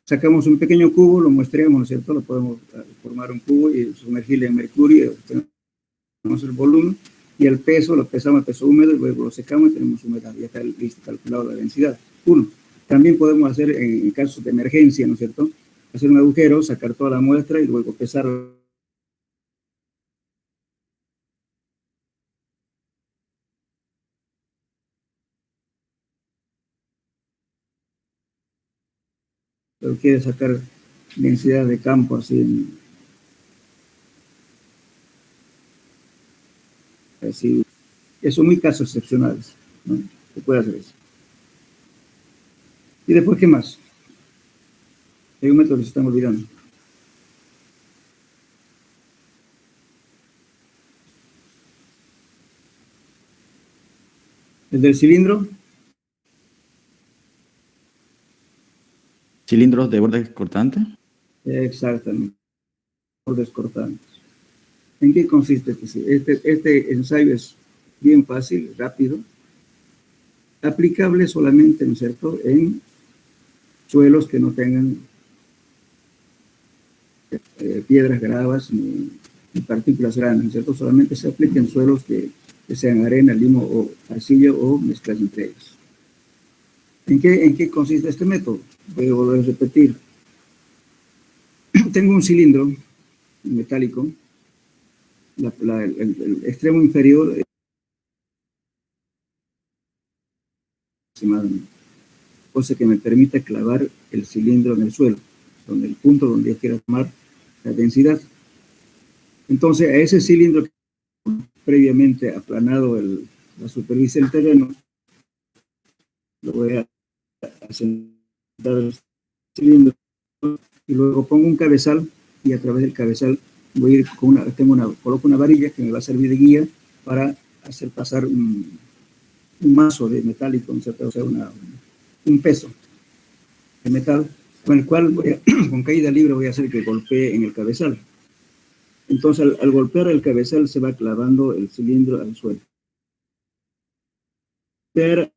sacamos un pequeño cubo, lo muestreamos, ¿no es cierto? Lo podemos formar un cubo y sumergirle en mercurio, tenemos el volumen y el peso, lo pesamos, el peso húmedo, y luego lo secamos y tenemos humedad, ya está listo calculado la densidad. Uno. También podemos hacer, en casos de emergencia, ¿no es cierto?, hacer un agujero, sacar toda la muestra y luego pesar. Pero quiere sacar densidad de campo así, así. Son muy casos excepcionales, ¿no? Se puede hacer eso. ¿Y después qué más? Hay un método que se están olvidando. ¿El del cilindro? ¿Cilindros de bordes cortantes? Exactamente. Bordes cortantes. ¿En qué consiste? Este ensayo es bien fácil, rápido, aplicable solamente, ¿no es cierto?, en suelos que no tengan piedras gravas ni partículas grandes, ¿no es cierto? Solamente se aplica en suelos que sean arena, limo o arcilla o mezclas entre ellos. ¿En qué consiste este método? Voy a volver a repetir. Tengo un cilindro metálico, el extremo inferior aproximadamente, cosa que me permite clavar el cilindro en el suelo, donde el punto donde yo quiero tomar la densidad. Entonces, a ese cilindro que previamente aplanado la superficie del terreno, lo voy a sentar el cilindro y luego pongo un cabezal y a través del cabezal voy a ir coloco una varilla que me va a servir de guía para hacer pasar un mazo de metálico, o sea, un peso de metal con el cual con caída libre voy a hacer que golpee en el cabezal. Entonces, al golpear el cabezal se va clavando el cilindro al suelo. Pero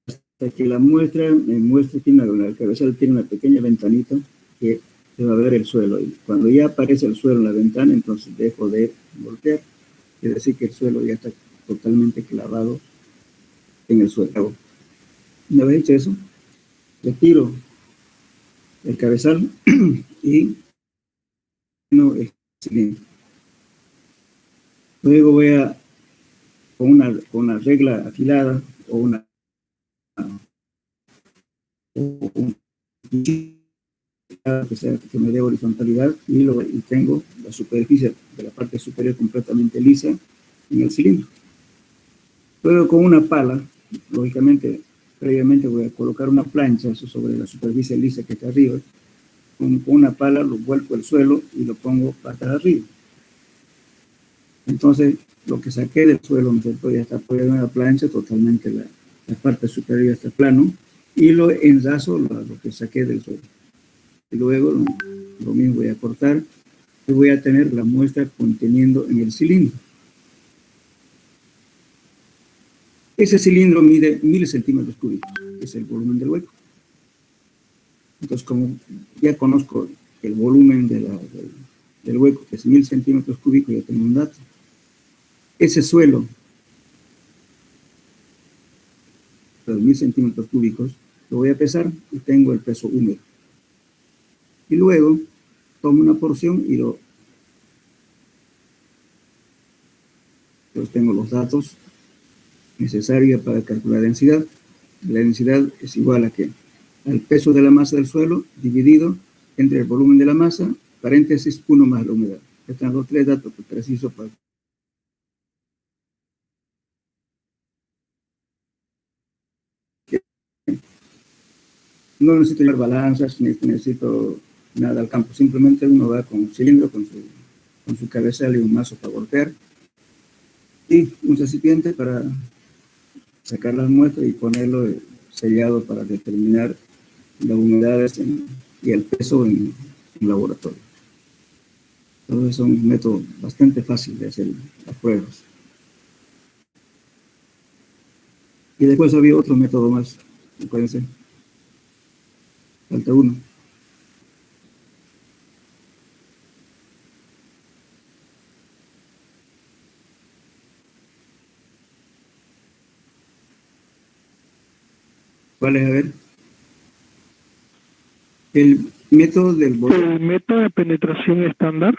hasta que la muestra el cabezal tiene una pequeña ventanita que se va a ver el suelo. Y cuando ya aparece el suelo en la ventana, entonces dejo de golpear. Es decir, que el suelo ya está totalmente clavado en el suelo. Una vez hecho eso, retiro el cabezal y el cilindro. Luego voy a, con una regla afilada o una o un que me dé horizontalidad y tengo la superficie de la parte superior completamente lisa en el cilindro. Luego con una pala, lógicamente, previamente voy a colocar una plancha sobre la superficie lisa que está arriba. Con una pala lo vuelco al suelo y lo pongo patas arriba. Entonces, lo que saqué del suelo, ya está apoyado en la plancha, totalmente la parte superior está plano, y lo enlazo lo que saqué del suelo. Y luego lo mismo voy a cortar y voy a tener la muestra conteniendo en el cilindro. Ese cilindro mide 1000 centímetros cúbicos, que es el volumen del hueco. Entonces, como ya conozco el volumen del hueco, que es 1000 centímetros cúbicos, ya tengo un dato. Ese suelo, los 1000 centímetros cúbicos, lo voy a pesar y tengo el peso húmedo. Y luego tomo una porción y entonces tengo los datos necesarios para calcular la densidad. La densidad es igual al peso de la masa del suelo dividido entre el volumen de la masa, paréntesis, 1 más la humedad. Están los 3 datos precisos para no necesito llevar balanzas, ni necesito nada al campo. Simplemente uno va con un cilindro, con su cabezal y un mazo para golpear. Y un recipiente para sacar las muestras y ponerlo sellado para determinar las humedades y el peso en laboratorio. Entonces es un método bastante fácil de hacer las pruebas. Y después había otro método más, acuérdense. Falta uno. ¿Cuál es? A ver. El método del volumen. ¿El método de penetración estándar?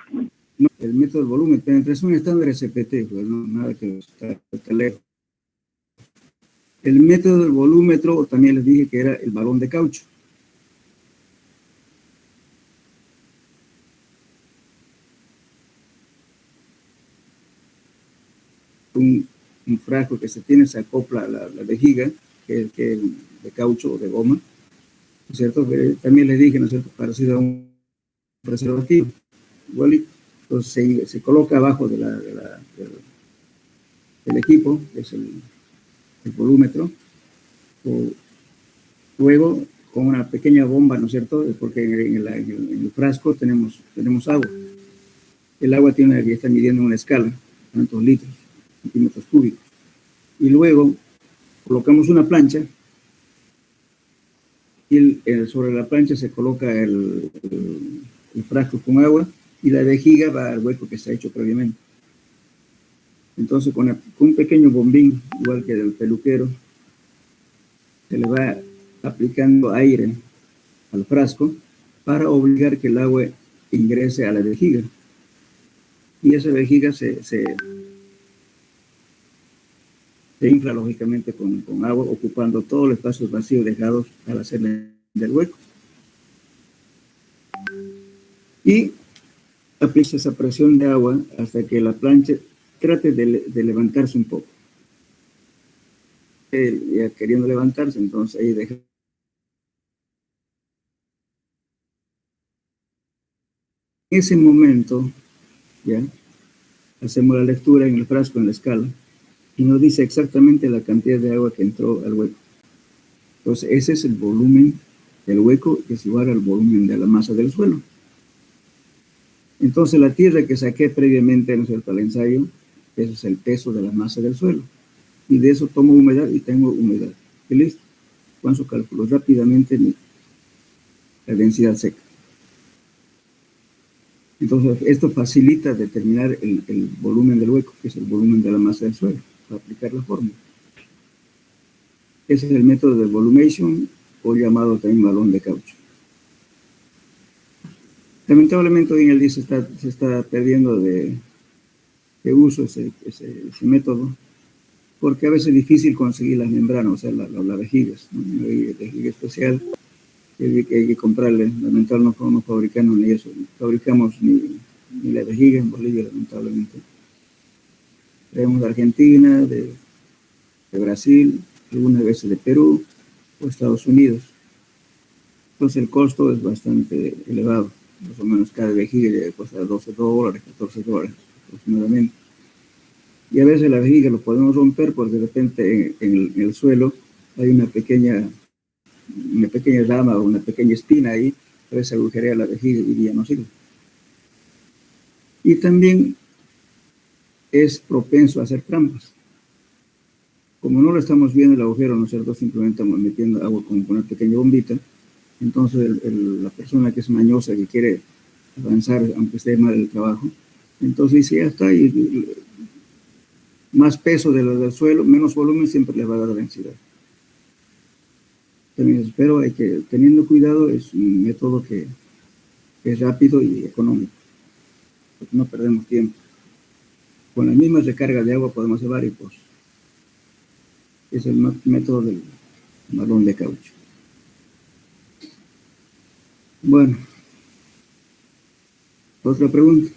No, el método del volumen. Penetración estándar es CPT, pues no, nada que está lejos. El método del volúmetro, también les dije que era el balón de caucho. Un frasco que se tiene, se acopla a la vejiga, que es de caucho o de goma, ¿no es cierto? También les dije, ¿no es cierto?, parecido a un preservativo, igualito. Entonces se coloca abajo del equipo, que es el volúmetro, luego con una pequeña bomba, ¿no es cierto?, porque en el frasco tenemos agua. El agua está midiendo una escala, ¿cuántos litros? Centímetros cúbicos. Y luego colocamos una plancha y sobre la plancha se coloca el frasco con agua y la vejiga va al hueco que se ha hecho previamente. Entonces con un pequeño bombín, igual que del peluquero, se le va aplicando aire al frasco para obligar que el agua ingrese a la vejiga. Y esa vejiga se infla lógicamente con agua, ocupando todos los espacios vacíos dejados al hacer del hueco. Y aplica esa presión de agua hasta que la plancha trate de levantarse un poco. Ya queriendo levantarse, entonces ahí deja. En ese momento, ya, hacemos la lectura en el frasco, en la escala, y nos dice exactamente la cantidad de agua que entró al hueco. Entonces, ese es el volumen del hueco, que es igual al volumen de la masa del suelo. Entonces, la tierra que saqué previamente, ¿no es cierto?, al ensayo, ese es el peso de la masa del suelo. Y de eso tomo humedad y tengo humedad. Y listo. Con eso calculo rápidamente la densidad seca. Entonces, esto facilita determinar el volumen del hueco, que es el volumen de la masa del suelo, para aplicar la fórmula. Ese es el método de volumation, o llamado también balón de caucho. Lamentablemente hoy en el día se está perdiendo de uso ese método, porque a veces es difícil conseguir las membranas, o sea, las vejigas, ¿no? Hay vejiga especial hay que comprarle. Lamentablemente no fabricamos ni eso, fabricamos ni la vejiga en Bolivia, lamentablemente. Traemos de Argentina, de Brasil, algunas veces de Perú o Estados Unidos. Entonces el costo es bastante elevado, más o menos cada vejiga cuesta $12, $14 aproximadamente. Y a veces la vejiga lo podemos romper porque de repente en el suelo hay una pequeña rama o una pequeña espina ahí, a veces agujerea la vejiga y ya no sirve. Y también es propenso a hacer trampas. Como no lo estamos viendo el agujero, ¿no es cierto? Simplemente estamos metiendo agua con una pequeña bombita. Entonces la persona que es mañosa, que quiere avanzar, aunque esté mal el trabajo, entonces dice, ya está, y más peso del suelo, menos volumen, siempre le va a dar densidad. También espero, teniendo cuidado, es un método que es rápido y económico, porque no perdemos tiempo. Con la misma recarga de agua podemos hacer varios pozos. Es el método del balón de caucho. Bueno, otra pregunta.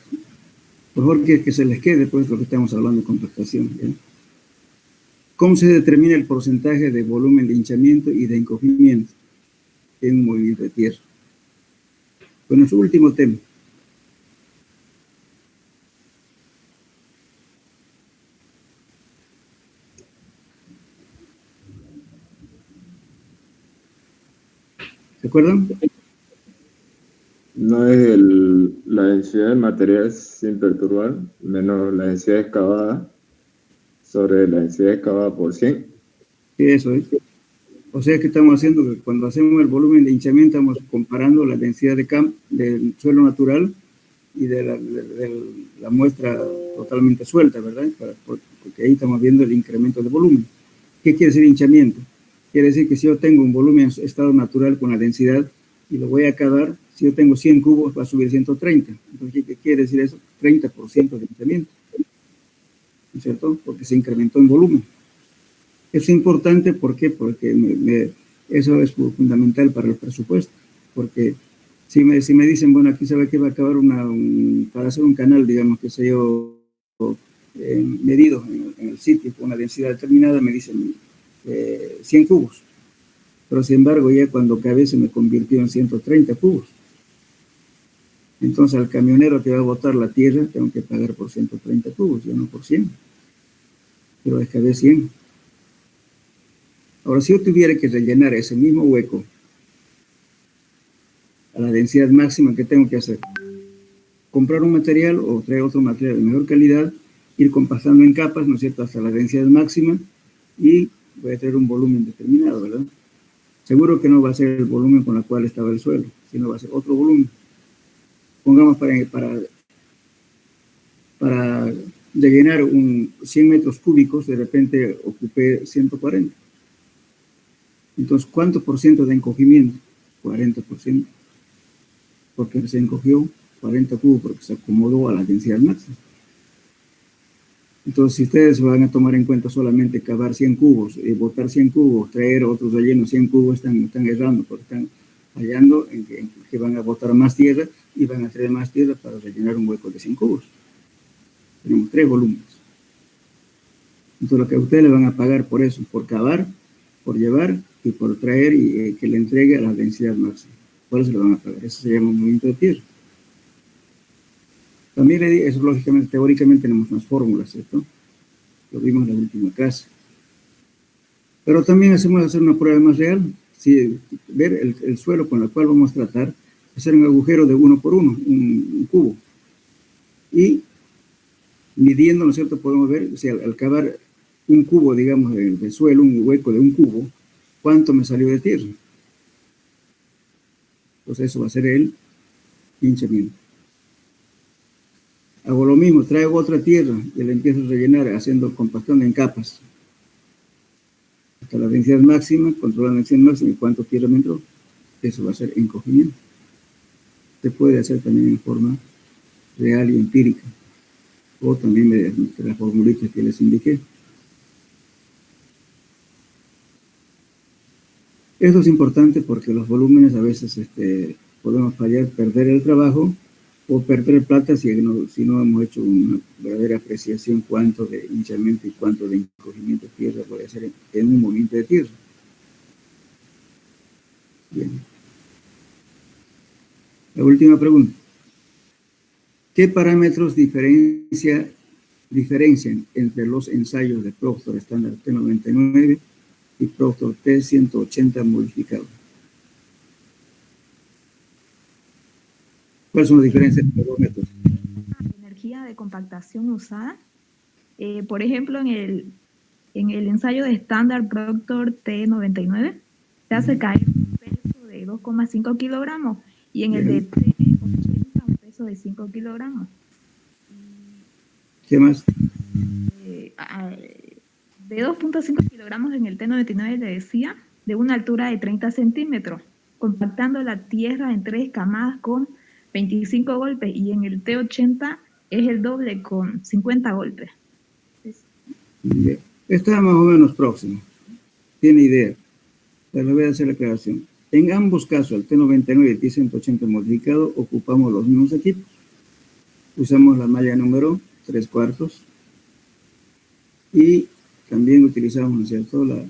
Por favor, que se les quede pues lo que estamos hablando de compactación. ¿Ya? ¿Cómo se determina el porcentaje de volumen de hinchamiento y de encogimiento en un movimiento de tierra? Bueno, su último tema. ¿Se acuerdan? No es la densidad del material sin perturbar menos la densidad excavada sobre la densidad excavada por 100. Sí, eso es. O sea que estamos haciendo que cuando hacemos el volumen de hinchamiento estamos comparando la densidad del suelo natural y de la muestra totalmente suelta, ¿verdad? Porque ahí estamos viendo el incremento de volumen. ¿Qué quiere decir hinchamiento? Quiere decir que si yo tengo un volumen en estado natural con la densidad y lo voy a acabar, si yo tengo 100 cubos va a subir 130. Entonces, ¿qué quiere decir eso? 30% de incremento, ¿no es cierto? Porque se incrementó en volumen. Es importante, ¿por qué? Porque eso es fundamental para el presupuesto, porque si me dicen, bueno, aquí se ve que va a acabar para hacer un canal, digamos, que sé yo, medido en el sitio con una densidad determinada, me dicen 100 cubos, pero sin embargo ya cuando acabé se me convirtió en 130 cubos. Entonces al camionero que va a botar la tierra tengo que pagar por 130 cubos, ya no por 100, pero acabé 100. Ahora, si yo tuviera que rellenar ese mismo hueco a la densidad máxima, ¿qué tengo que hacer? Comprar un material o traer otro material de mejor calidad, ir compactando en capas, ¿no es cierto?, hasta la densidad máxima y voy a tener un volumen determinado, ¿verdad? Seguro que no va a ser el volumen con el cual estaba el suelo, sino va a ser otro volumen. Pongamos para rellenar 100 metros cúbicos, de repente ocupé 140. Entonces, ¿cuánto por ciento de encogimiento? 40%. Porque se encogió 40 cubos porque se acomodó a la densidad máxima. Entonces, si ustedes van a tomar en cuenta solamente cavar 100 cubos, botar 100 cubos, traer otros rellenos 100 cubos, están errando porque están fallando en que van a botar más tierra y van a traer más tierra para rellenar un hueco de 100 cubos. Tenemos 3 volúmenes. Entonces, lo que a ustedes le van a pagar por eso, por cavar, por llevar y por traer y que le entregue a la densidad máxima. Por eso le van a pagar. Eso se llama movimiento de tierra. También eso lógicamente, teóricamente tenemos unas fórmulas, ¿cierto? Lo vimos en la última clase. Pero también hacemos hacer una prueba más real. Ver el suelo con el cual vamos a tratar, hacer un agujero de 1 por 1, un cubo. Y midiendo, ¿no es cierto? Podemos ver si al cavar un cubo, digamos, del suelo, un hueco de un cubo, ¿cuánto me salió de tierra? Pues eso va a ser el hinchamiento. Hago lo mismo, traigo otra tierra y la empiezo a rellenar haciendo compactando en capas. Hasta la densidad máxima, controlando la densidad máxima y cuánto tierra me entró. Eso va a ser encogimiento. Se puede hacer también en forma real y empírica. O también mediante las formulitas que les indiqué. Eso es importante porque los volúmenes a veces podemos fallar, perder el trabajo o perder plata si no hemos hecho una verdadera apreciación cuánto de inicialmente y cuánto de encogimiento de tierra puede hacer en un movimiento de tierra. Bien. La última pregunta. ¿Qué parámetros diferencian entre los ensayos de Proctor estándar T99 y Proctor T180 modificado? ¿Cuáles son las diferencias entre los métodos? Energía de compactación usada. Por ejemplo, en el ensayo de estándar Proctor T99 se hace caer un peso de 2,5 kilogramos y en el de T80 un peso de 5 kilogramos. ¿Qué más? De 2,5 kilogramos en el T99 le decía, de una altura de 30 centímetros, compactando la tierra en 3 camadas con 25 golpes, y en el T80 es el doble con 50 golpes. Bien. Está más o menos próximo. Tiene idea. Pero le voy a hacer la aclaración. En ambos casos, el T99 y el T180 modificado, ocupamos los mismos equipos. Usamos la malla número 3/4 y también utilizamos, ¿no es cierto?, la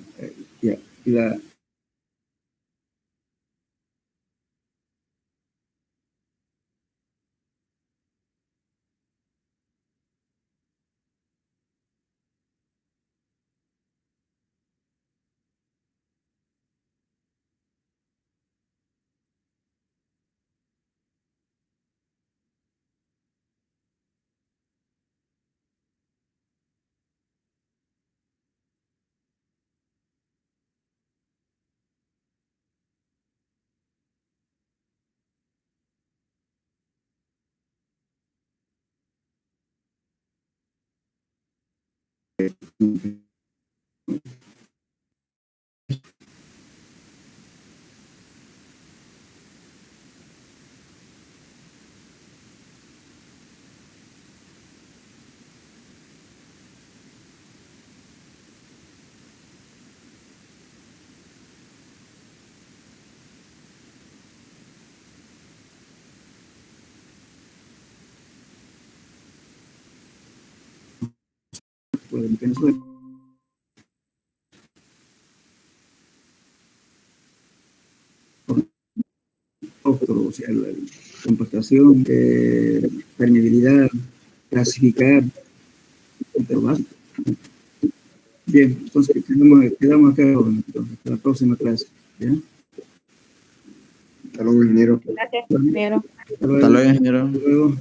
o sea, la compactación, permeabilidad, clasificar, pero básico. Bien, entonces quedamos acá hasta la próxima clase. ¿Ya? Hasta luego, ingeniero. Gracias, ingeniero. Hasta luego, ingeniero. Hasta luego.